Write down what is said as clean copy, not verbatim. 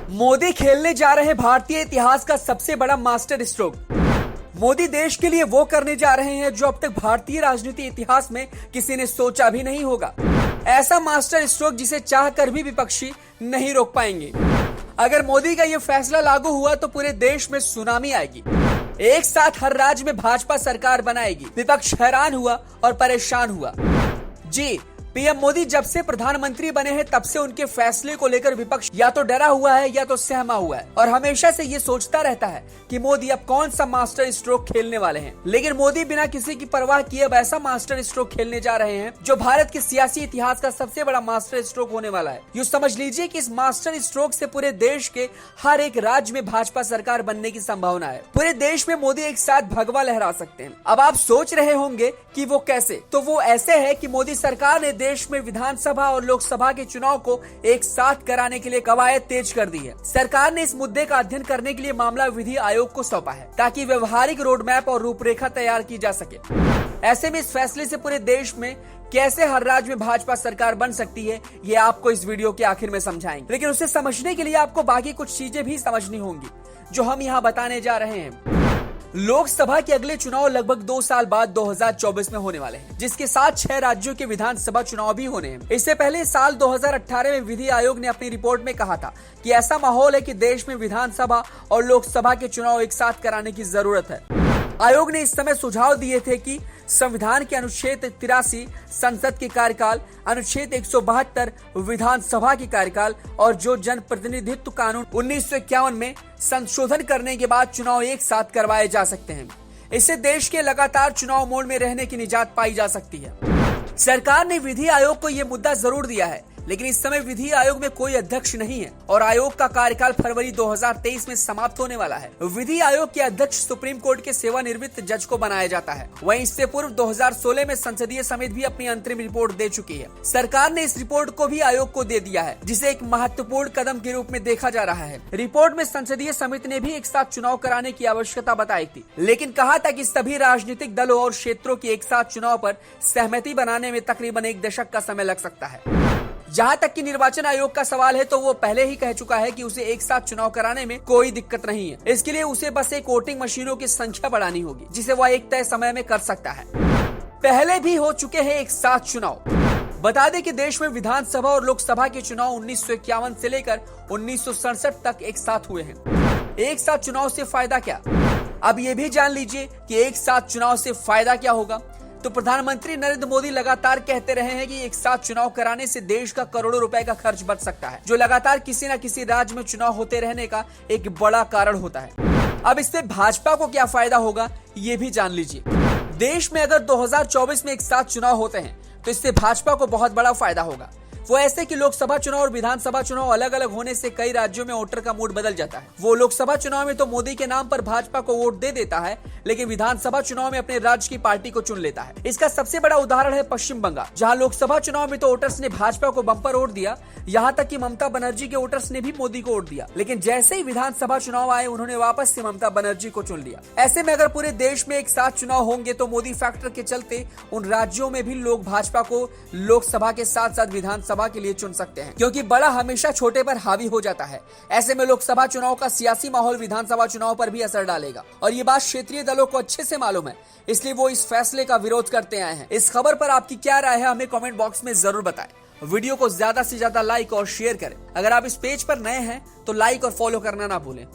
मोदी खेलने जा रहे हैं भारतीय इतिहास का सबसे बड़ा मास्टर स्ट्रोक। मोदी देश के लिए वो करने जा रहे हैं जो अब तक भारतीय राजनीति इतिहास में किसी ने सोचा भी नहीं होगा। ऐसा मास्टर स्ट्रोक जिसे चाहकर भी विपक्षी नहीं रोक पाएंगे। अगर मोदी का ये फैसला लागू हुआ तो पूरे देश में सुनामी आएगी। एक साथ हर राज्य में भाजपा सरकार बनाएगी। विपक्ष हैरान हुआ और परेशान हुआ। जी, पीएम मोदी जब से प्रधानमंत्री बने हैं तब से उनके फैसले को लेकर विपक्ष या तो डरा हुआ है या तो सहमा हुआ है और हमेशा से ये सोचता रहता है कि मोदी अब कौन सा मास्टर स्ट्रोक खेलने वाले हैं। लेकिन मोदी बिना किसी की परवाह किए अब ऐसा मास्टर स्ट्रोक खेलने जा रहे हैं जो भारत के सियासी इतिहास का सबसे बड़ा मास्टर स्ट्रोक होने वाला है। यूं समझ लीजिए कि इस मास्टर स्ट्रोक से पूरे देश के हर एक राज्य में भाजपा सरकार बनने की संभावना है। पूरे देश में मोदी एक साथ भगवा लहरा सकते हैं। अब आप सोच रहे होंगे कि वो कैसे, तो वो ऐसे है कि मोदी सरकार ने देश में विधानसभा और लोकसभा के चुनाव को एक साथ कराने के लिए कवायद तेज कर दी है। सरकार ने इस मुद्दे का अध्ययन करने के लिए मामला विधि आयोग को सौंपा है ताकि व्यवहारिक रोड मैप और रूपरेखा तैयार की जा सके। ऐसे में इस फैसले से पूरे देश में कैसे हर राज्य में भाजपा सरकार बन सकती है ये आपको इस वीडियो के आखिर में समझाएंगे। लेकिन उसे समझने के लिए आपको बाकी कुछ चीजें भी समझनी होंगी जो हम यहाँ बताने जा रहे हैं। लोकसभा के अगले चुनाव लगभग 2 साल बाद 2024 में होने वाले हैं, जिसके साथ 6 राज्यों के विधानसभा चुनाव भी होने हैं। इससे पहले साल 2018 में विधि आयोग ने अपनी रिपोर्ट में कहा था कि ऐसा माहौल है कि देश में विधानसभा और लोकसभा के चुनाव एक साथ कराने की जरूरत है। आयोग ने इस समय सुझाव दिए थे कि संविधान के अनुच्छेद 83 संसद के कार्यकाल, अनुच्छेद 172 विधानसभा के कार्यकाल और जो जन प्रतिनिधित्व कानून 1951 में संशोधन करने के बाद चुनाव एक साथ करवाए जा सकते हैं। इससे देश के लगातार चुनाव मोड में रहने की निजात पाई जा सकती है। सरकार ने विधि आयोग को यह मुद्दा जरूर दिया है, लेकिन इस समय विधि आयोग में कोई अध्यक्ष नहीं है और आयोग का कार्यकाल फरवरी 2023 में समाप्त होने वाला है। विधि आयोग के अध्यक्ष सुप्रीम कोर्ट के सेवानिवृत्त जज को बनाया जाता है। वहीं इससे पूर्व 2016 में संसदीय समिति भी अपनी अंतरिम रिपोर्ट दे चुकी है। सरकार ने इस रिपोर्ट को भी आयोग को दे दिया है, जिसे एक महत्वपूर्ण कदम के रूप में देखा जा रहा है। रिपोर्ट में संसदीय समिति ने भी एक साथ चुनाव कराने की आवश्यकता बताई थी, लेकिन कहा था कि सभी राजनीतिक दलों और क्षेत्रों की एक साथ चुनाव पर सहमति बनाने में तकरीबन 1 दशक का समय लग सकता है। जहां तक कि निर्वाचन आयोग का सवाल है तो वो पहले ही कह चुका है कि उसे एक साथ चुनाव कराने में कोई दिक्कत नहीं है। इसके लिए उसे बस एक वोटिंग मशीनों की संख्या बढ़ानी होगी, जिसे वह एक तय समय में कर सकता है। पहले भी हो चुके हैं एक साथ चुनाव। बता दें कि देश में विधानसभा और लोकसभा के चुनाव 1951 से लेकर 1967 तक एक साथ हुए हैं। एक साथ चुनाव से फायदा क्या? अब ये भी जान लीजिए कि एक साथ चुनाव से फायदा क्या होगा। तो प्रधानमंत्री नरेंद्र मोदी लगातार कहते रहे हैं कि एक साथ चुनाव कराने से देश का करोड़ों रुपए का खर्च बच सकता है, जो लगातार किसी न किसी राज्य में चुनाव होते रहने का एक बड़ा कारण होता है। अब इससे भाजपा को क्या फायदा होगा ये भी जान लीजिए। देश में अगर 2024 में एक साथ चुनाव होते हैं तो इससे भाजपा को बहुत बड़ा फायदा होगा। वो ऐसे कि लोकसभा चुनाव और विधानसभा चुनाव अलग अलग होने से कई राज्यों में वोटर का मूड बदल जाता है। वो लोकसभा चुनाव में तो मोदी के नाम पर भाजपा को वोट दे देता है, लेकिन विधानसभा चुनाव में अपने राज्य की पार्टी को चुन लेता है। इसका सबसे बड़ा उदाहरण है पश्चिम बंगाल, जहां लोकसभा चुनाव में तो वोटर्स ने भाजपा को बम्पर वोट दिया, यहाँ तक कि ममता बनर्जी के वोटर्स ने भी मोदी को वोट दिया। लेकिन जैसे ही विधानसभा चुनाव आए उन्होंने वापस से ममता बनर्जी को चुन लिया। ऐसे में अगर पूरे देश में एक साथ चुनाव होंगे तो मोदी फैक्टर के चलते उन राज्यों में भी लोग भाजपा को लोकसभा के साथ साथ विधानसभा के लिए चुन सकते हैं, क्योंकि बड़ा हमेशा छोटे पर हावी हो जाता है। ऐसे में लोकसभा चुनाव का सियासी माहौल विधानसभा चुनाव पर भी असर डालेगा और ये बात क्षेत्रीय दलों को अच्छे से मालूम है, इसलिए वो इस फैसले का विरोध करते आए हैं। इस खबर पर आपकी क्या राय है हमें कमेंट बॉक्स में जरूर बताएं। वीडियो को ज्यादा से ज्यादा लाइक और शेयर करें। अगर आप इस पेज पर नए हैं तो लाइक और फॉलो करना ना भूलें।